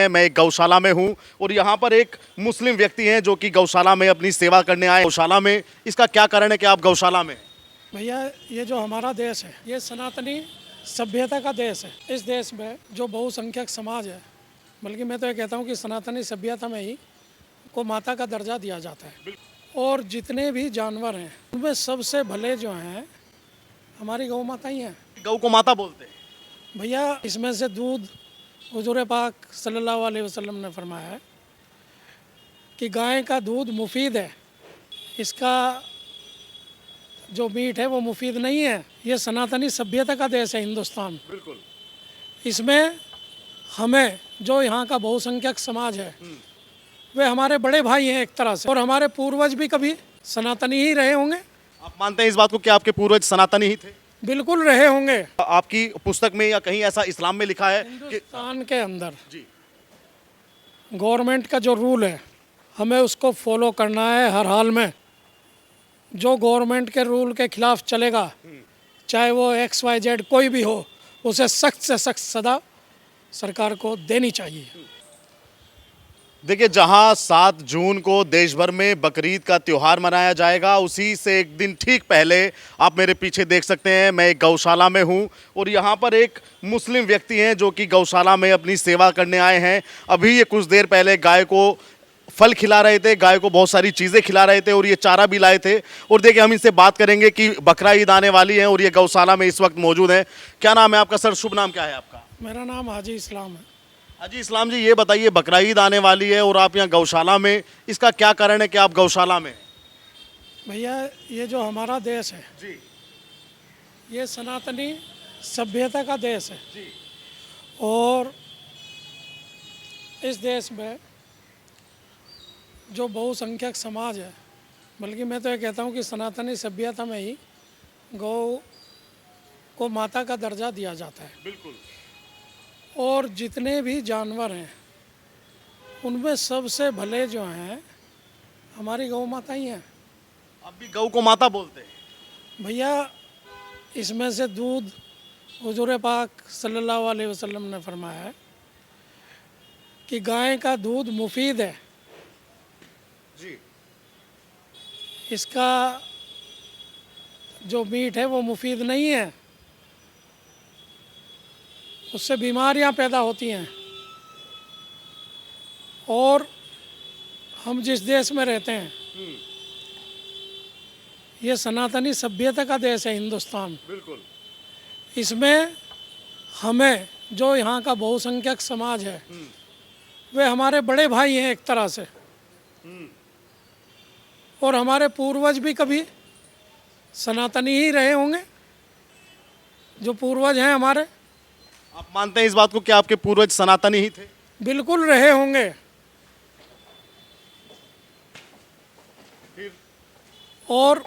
मैं एक गौशाला में हूं और यहाँ पर एक मुस्लिम व्यक्ति हैं जो कि गौशाला में अपनी सेवा करने आए। गौशाला में इसका क्या कारण है कि आप गौशाला में? भैया, ये जो हमारा देश है ये सनातनी सभ्यता का देश है। इस देश में जो बहुसंख्यक समाज है, बल्कि मैं तो ये कहता हूँ कि सनातनी सभ्यता में ही को माता का दर्जा दिया जाता है। और जितने भी जानवर हैं उनमें सबसे भले जो हैं हमारी गौ माता ही हैं। गौ को माता बोलते हैं। भैया, इसमें से दूध हुजूर पाक सल्लल्लाहु अलैहि वसल्लम ने फरमाया है कि गाय का दूध मुफीद है, इसका जो मीट है वो मुफीद नहीं है। ये सनातनी सभ्यता का देश है हिंदुस्तान। बिल्कुल। इसमें हमें जो यहाँ का बहुसंख्यक समाज है वे हमारे बड़े भाई हैं एक तरह से, और हमारे पूर्वज भी कभी सनातनी ही रहे होंगे। आप मानते हैं इस बात को कि आपके पूर्वज सनातनी ही थे? बिल्कुल रहे होंगे। आपकी पुस्तक में या कहीं ऐसा इस्लाम में लिखा है कि हिंदुस्तान के अंदर जी गवर्नमेंट का जो रूल है हमें उसको फॉलो करना है हर हाल में। जो गवर्नमेंट के रूल के खिलाफ चलेगा, चाहे वो XYZ कोई भी हो, उसे सख्त से सख्त सजा सरकार को देनी चाहिए। देखिए, जहां 7 जून को देश भर में बकरीद का त्यौहार मनाया जाएगा, उसी से एक दिन ठीक पहले आप मेरे पीछे देख सकते हैं मैं एक गौशाला में हूं और यहां पर एक मुस्लिम व्यक्ति हैं जो कि गौशाला में अपनी सेवा करने आए हैं। अभी ये कुछ देर पहले गाय को फल खिला रहे थे, गाय को बहुत सारी चीज़ें खिला रहे थे और ये चारा भी लाए थे। और देखिए, हम इनसे बात करेंगे कि बकरा ईद आने वाली है और ये गौशाला में इस वक्त मौजूद है। क्या नाम है आपका सर? शुभ नाम क्या है आपका? मेरा नाम हाजी इस्लाम है। हाजी इस्लाम जी, ये बताइए, बकरा ईद आने वाली है और आप यहाँ गौशाला में, इसका क्या कारण है कि आप गौशाला में? भैया, ये जो हमारा देश है जी ये सनातनी सभ्यता का देश है। जी और इस देश में जो बहुसंख्यक समाज है, बल्कि मैं तो ये कहता हूँ कि सनातनी सभ्यता में ही गौ को माता का दर्जा दिया जाता है। बिल्कुल। और जितने भी जानवर हैं उनमें सबसे भले जो हैं हमारी गौ माता ही हैं। आप भी गौ को माता बोलते हैं? भैया, इसमें से दूध हुजूर पाक सल्लल्लाहु अलैहि वसल्लम ने फरमाया है कि गाय का दूध मुफीद है, जी इसका जो मीट है वो मुफीद नहीं है, उससे बीमारियां पैदा होती हैं। और हम जिस देश में रहते हैं ये सनातनी सभ्यता का देश है हिंदुस्तान। बिल्कुल। इसमें हमें जो यहाँ का बहुसंख्यक समाज है वे हमारे बड़े भाई हैं एक तरह से, और हमारे पूर्वज भी कभी सनातनी ही रहे होंगे। जो पूर्वज हैं हमारे, आप मानते हैं इस बात को कि आपके पूर्वज सनातनी ही थे? बिल्कुल रहे होंगे। और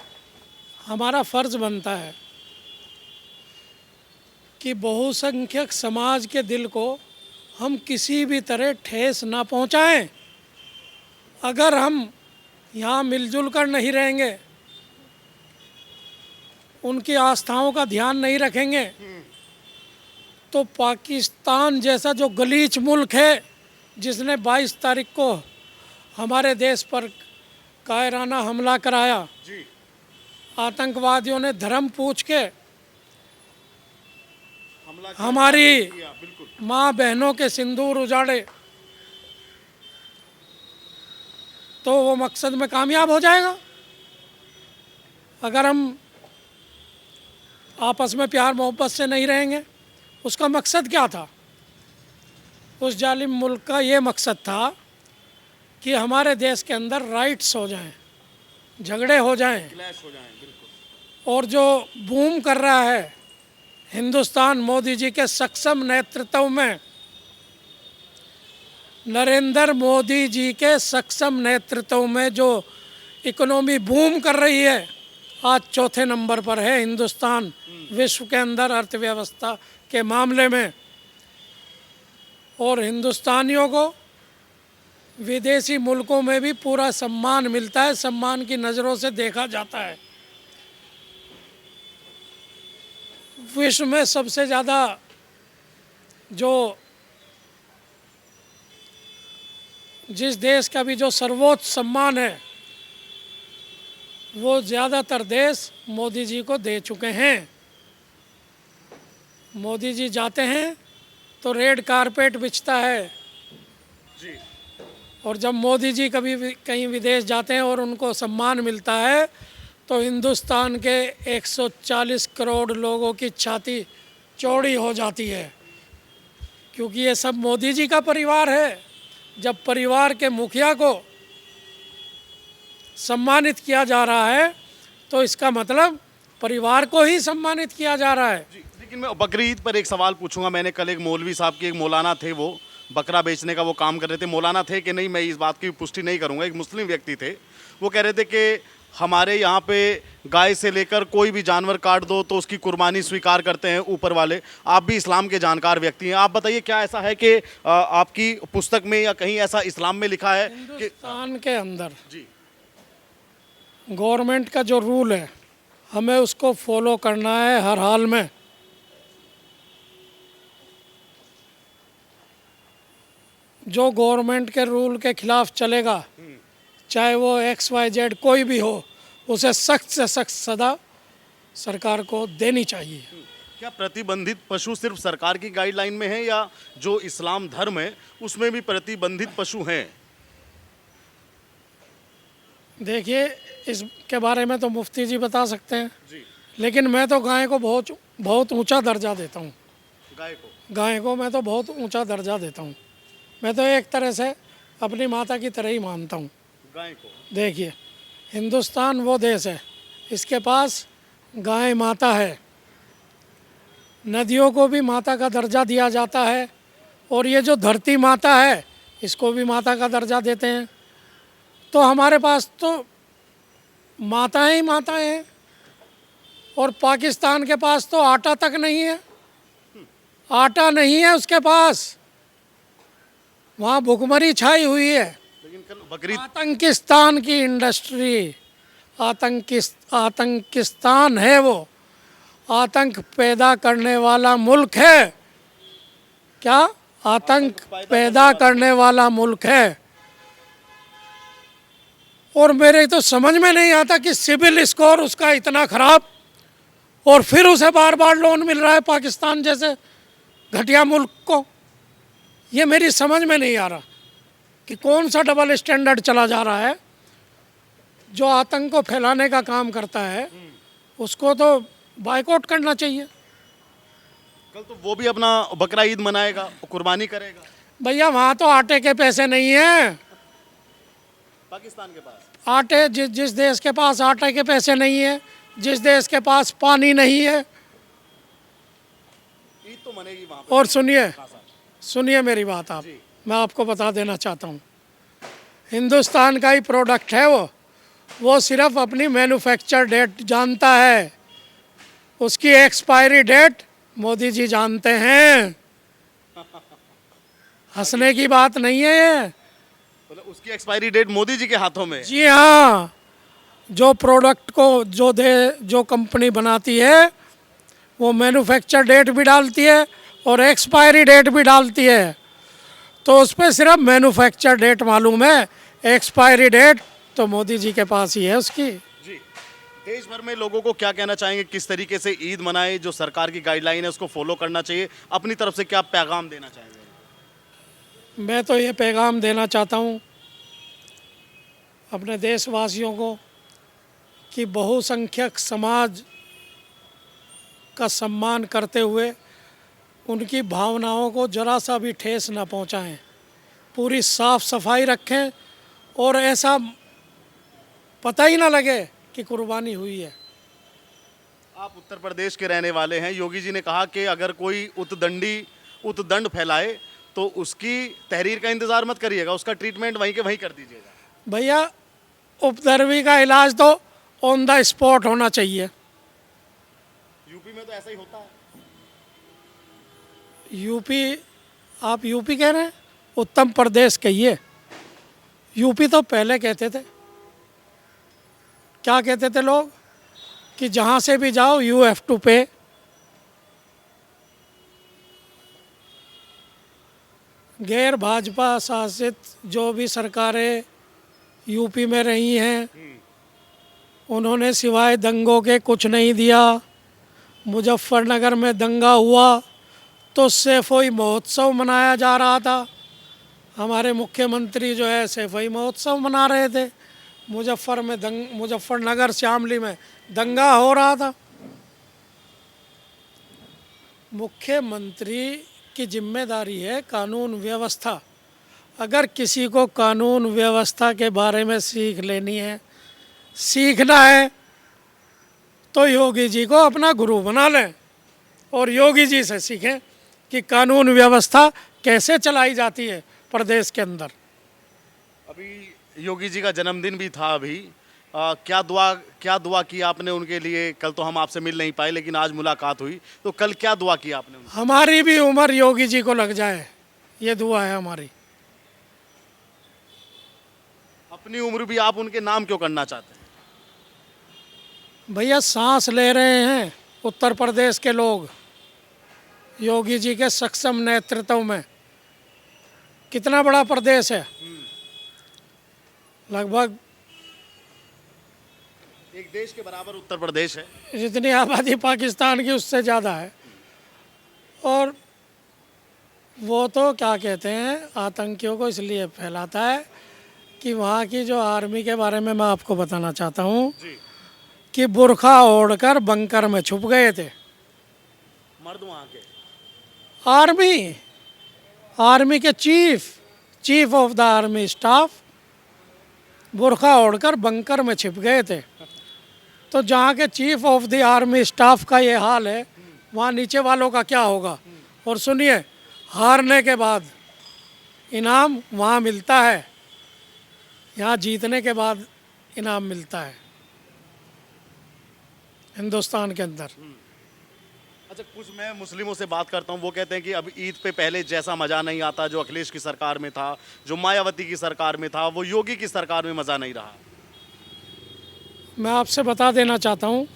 हमारा फर्ज बनता है कि बहुसंख्यक समाज के दिल को हम किसी भी तरह ठेस ना पहुंचाएं। अगर हम यहाँ मिलजुल कर नहीं रहेंगे, उनकी आस्थाओं का ध्यान नहीं रखेंगे, तो पाकिस्तान जैसा जो गलीच मुल्क है जिसने 22 तारीख को हमारे देश पर कायराना हमला कराया, जी आतंकवादियों ने धर्म पूछ के हमला हमारी किया, बिल्कुल। माँ बहनों के सिंदूर उजाड़े, तो वो मकसद में कामयाब हो जाएगा। अगर हम आपस में प्यार मोहब्बत से नहीं रहेंगे, उसका मकसद क्या था? उस जालिम मुल्क का ये मकसद था कि हमारे देश के अंदर राइट्स हो जाएं, झगड़े हो जाएं, क्लैश हो जाएं, बिल्कुल। और जो बूम कर रहा है हिंदुस्तान मोदी जी के सक्षम नेतृत्व में, नरेंद्र मोदी जी के सक्षम नेतृत्व में जो इकोनॉमी बूम कर रही है, आज चौथे नंबर पर है हिंदुस्तान विश्व के अंदर अर्थव्यवस्था के मामले में। और हिंदुस्तानियों को विदेशी मुल्कों में भी पूरा सम्मान मिलता है, सम्मान की नज़रों से देखा जाता है। विश्व में सबसे ज़्यादा जो जिस देश का भी जो सर्वोच्च सम्मान है वो ज़्यादातर देश मोदी जी को दे चुके हैं। मोदी जी जाते हैं तो रेड कारपेट बिछता है, जी और जब मोदी जी कभी भी कहीं विदेश जाते हैं और उनको सम्मान मिलता है तो हिंदुस्तान के 140 करोड़ लोगों की छाती चौड़ी हो जाती है, क्योंकि ये सब मोदी जी का परिवार है। जब परिवार के मुखिया को सम्मानित किया जा रहा है तो इसका मतलब परिवार को ही सम्मानित किया जा रहा है। जी, लेकिन मैं बकरी ईद पर एक सवाल पूछूंगा। मैंने कल एक मौलवी साहब की, एक मौलाना थे, वो बकरा बेचने का वो काम कर रहे थे। मौलाना थे कि नहीं मैं इस बात की पुष्टि नहीं करूंगा, एक मुस्लिम व्यक्ति थे। वो कह रहे थे कि हमारे यहाँ पे गाय से लेकर कोई भी जानवर काट दो तो उसकी कुर्बानी स्वीकार करते हैं ऊपर वाले। आप भी इस्लाम के जानकार व्यक्ति हैं, आप बताइए क्या ऐसा है कि आपकी पुस्तक में या कहीं ऐसा इस्लाम में लिखा है कि हिंदुस्तान के अंदर जी गवर्नमेंट का जो रूल है हमें उसको फॉलो करना है हर हाल में। जो गवर्नमेंट के रूल के खिलाफ चलेगा, चाहे वो XYZ कोई भी हो, उसे सख्त से सख्त सजा सरकार को देनी चाहिए। क्या प्रतिबंधित पशु सिर्फ सरकार की गाइडलाइन में है या जो इस्लाम धर्म है उसमें भी प्रतिबंधित पशु हैं? देखिए, इसके बारे में तो मुफ्ती जी बता सकते हैं, जी लेकिन मैं तो गाय को बहुत बहुत ऊंचा दर्जा देता हूँ। गाय को मैं तो बहुत ऊंचा दर्जा देता हूँ। मैं तो एक तरह से अपनी माता की तरह ही मानता हूँ गाय को। देखिए, हिंदुस्तान वो देश है, इसके पास गाय माता है, नदियों को भी माता का दर्जा दिया जाता है, और ये जो धरती माता है इसको भी माता का दर्जा देते हैं। तो हमारे पास तो माताएं ही माताएं हैं, और पाकिस्तान के पास तो आटा तक नहीं है, आटा नहीं है उसके पास, वहाँ भुखमरी छाई हुई है। लेकिन कल बकरीद आतंकिस्तान की इंडस्ट्री, आतंकिस्तान है वो, आतंक पैदा करने वाला मुल्क है। क्या? आतंक पैदा करने वाला मुल्क है। और मेरे तो समझ में नहीं आता कि सिविल स्कोर उसका इतना खराब, और फिर उसे बार बार लोन मिल रहा है पाकिस्तान जैसे घटिया मुल्क को। ये मेरी समझ में नहीं आ रहा कि कौन सा डबल स्टैंडर्ड चला जा रहा है। जो आतंक को फैलाने का काम करता है उसको तो बायकॉट करना चाहिए। कल तो वो भी अपना बकरा ईद मनाएगा, कुर्बानी करेगा। भैया, वहाँ तो आटे के पैसे नहीं हैं। पाकिस्तान के पास आटे जिस देश के पास आटे के पैसे नहीं है, जिस देश के पास पानी नहीं है। ईद तो मनेगी वहाँ पे। और सुनिए मेरी बात, आप, मैं आपको बता देना चाहता हूँ, हिंदुस्तान का ही प्रोडक्ट है वो सिर्फ अपनी मैन्युफैक्चर डेट जानता है, उसकी एक्सपायरी डेट मोदी जी जानते हैं। हंसने की बात नहीं है ये। मतलब उसकी एक्सपायरी डेट मोदी जी के हाथों में है। जी हाँ, जो प्रोडक्ट को जो कंपनी बनाती है वो मैन्युफैक्चर डेट भी डालती है और एक्सपायरी डेट भी डालती है। तो उस पर सिर्फ मैन्युफैक्चर डेट मालूम है, एक्सपायरी डेट तो मोदी जी के पास ही है उसकी। जी, देश भर में लोगों को क्या कहना चाहेंगे, किस तरीके से ईद मनाए? जो सरकार की गाइडलाइन है उसको फॉलो करना चाहिए, अपनी तरफ से क्या पैगाम देना चाहेंगे? मैं तो ये पैगाम देना चाहता हूँ अपने देशवासियों को कि बहुसंख्यक समाज का सम्मान करते हुए उनकी भावनाओं को जरा सा भी ठेस न पहुँचाएं, पूरी साफ सफाई रखें और ऐसा पता ही ना लगे कि कुर्बानी हुई है। आप उत्तर प्रदेश के रहने वाले हैं। योगी जी ने कहा कि अगर कोई उत्दंड फैलाए तो उसकी तहरीर का इंतजार मत करिएगा, उसका ट्रीटमेंट वहीं के वहीं कर दीजिएगा। भैया, उपद्रवी का इलाज तो ऑन द स्पॉट होना चाहिए। यूपी में तो ऐसा ही होता है। यूपी, आप यूपी कह रहे हैं? उत्तर प्रदेश कहिए। यूपी तो पहले कहते थे, क्या कहते थे लोग, कि जहाँ से भी जाओ यू हैव टू पे। गैर भाजपा शासित जो भी सरकारें यूपी में रही हैं, उन्होंने सिवाय दंगों के कुछ नहीं दिया। मुजफ्फरनगर में दंगा हुआ तो सैफई महोत्सव मनाया जा रहा था। हमारे मुख्यमंत्री जो है सैफई महोत्सव मना रहे थे। मुजफ्फरनगर शामली में दंगा हो रहा था। मुख्यमंत्री की जिम्मेदारी है कानून व्यवस्था। अगर किसी को कानून व्यवस्था के बारे में सीख लेनी है, सीखना है, तो योगी जी को अपना गुरु बना लें और योगी जी से सीखें कि कानून व्यवस्था कैसे चलाई जाती है प्रदेश के अंदर। अभी योगी जी का जन्मदिन भी था अभी। क्या दुआ की आपने उनके लिए? कल तो हम आपसे मिल नहीं पाए, लेकिन आज मुलाकात हुई, तो कल क्या दुआ की आपने उनसे? हमारी भी उम्र योगी जी को लग जाए, ये दुआ है हमारी। अपनी उम्र भी आप उनके नाम क्यों करना चाहते हैं? भैया सांस ले रहे हैं उत्तर प्रदेश के लोग योगी जी के सक्षम नेतृत्व में। कितना बड़ा प्रदेश है, लगभग एक देश के बराबर उत्तर प्रदेश है। जितनी आबादी पाकिस्तान की उससे ज़्यादा है। और वो तो क्या कहते हैं, आतंकियों को इसलिए फैलाता है कि वहाँ की जो आर्मी के बारे में मैं आपको बताना चाहता हूँ कि बुर्खा ओढ़कर बंकर में छुप गए थे मर्द वहाँ के। आर्मी के chief of the army staff बुर्खा ओढ़कर बंकर में छिप गए थे। तो जहाँ के chief of the army staff का ये हाल है, वहाँ नीचे वालों का क्या होगा। और सुनिए, हारने के बाद इनाम वहाँ मिलता है, यहाँ जीतने के बाद इनाम मिलता है हिंदुस्तान के अंदर। अच्छा, कुछ मैं मुस्लिमों से बात करता हूँ, वो कहते हैं कि अब ईद पे पहले जैसा मज़ा नहीं आता जो अखिलेश की सरकार में था, जो मायावती की सरकार में था, वो योगी की सरकार में मज़ा नहीं रहा। मैं आपसे बता देना चाहता हूँ,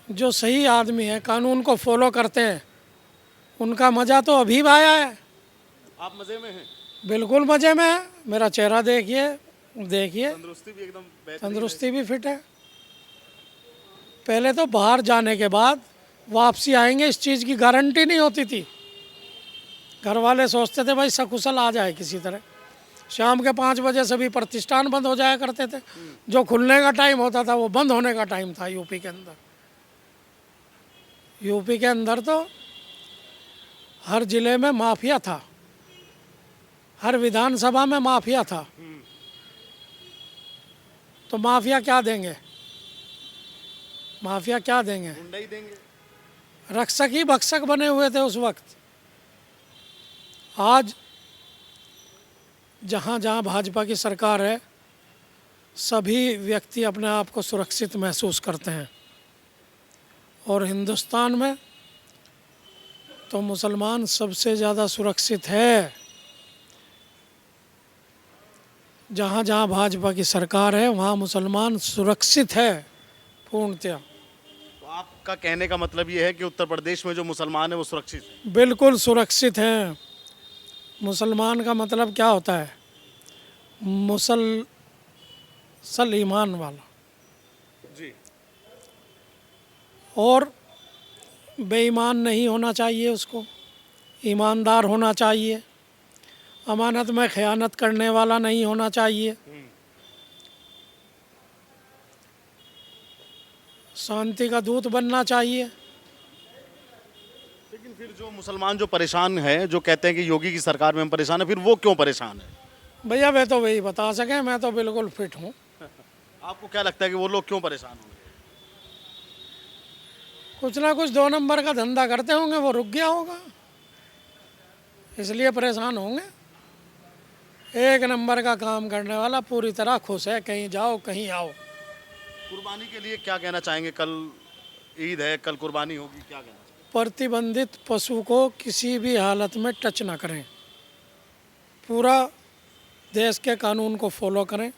जो सही आदमी है, कानून को फॉलो करते हैं, उनका मज़ा तो अभी आया है। आप मज़े में हैं? बिल्कुल मज़े में है। मेरा चेहरा देखिए, तंदुरुस्ती भी एकदम बेहतरीन तंदुरुस्ती भी फिट है। पहले तो बाहर जाने के बाद वापसी आएंगे इस चीज़ की गारंटी नहीं होती थी। घर वाले सोचते थे भाई सकुशल आ जाए किसी तरह। शाम के 5 बजे सभी प्रतिष्ठान बंद हो जाया करते थे। जो खुलने का टाइम होता था वो बंद होने का टाइम था यूपी के अंदर। यूपी के अंदर तो हर जिले में माफिया था, हर विधानसभा में माफिया था। तो माफिया क्या देंगे, माफिया क्या देंगे? गुंडा ही देंगे। रक्षक ही भक्षक बने हुए थे उस वक्त। आज जहाँ जहाँ भाजपा की सरकार है, सभी व्यक्ति अपने आप को सुरक्षित महसूस करते हैं। और हिंदुस्तान में तो मुसलमान सबसे ज़्यादा सुरक्षित है। जहाँ जहाँ भाजपा की सरकार है वहाँ मुसलमान सुरक्षित है पूर्णतया। तो आपका कहने का मतलब ये है कि उत्तर प्रदेश में जो मुसलमान है वो सुरक्षित है? बिल्कुल सुरक्षित हैं। मुसलमान का मतलब क्या होता है? मुसलसल ईमान वाला। जी। और बेईमान नहीं होना चाहिए, उसको ईमानदार होना चाहिए, अमानत में खयानत करने वाला नहीं होना चाहिए, शांति का दूत बनना चाहिए। लेकिन फिर जो मुसलमान जो परेशान है, जो कहते हैं कि योगी की सरकार में हम परेशान है, फिर वो क्यों परेशान है? भैया वे तो वही बता सकें, मैं तो बिल्कुल फिट हूँ। आपको क्या लगता है कि वो लोग क्यों परेशान होंगे? कुछ ना कुछ 2 नंबर का धंधा करते होंगे, वो रुक गया होगा इसलिए परेशान होंगे। 1 नंबर का काम करने वाला पूरी तरह खुश है, कहीं जाओ कहीं आओ। कुर्बानी के लिए क्या कहना चाहेंगे? कल ईद है, कल कुर्बानी होगी, क्या कहना चाहेंगे? प्रतिबंधित पशु को किसी भी हालत में टच ना करें। पूरा देश के कानून को फॉलो करें।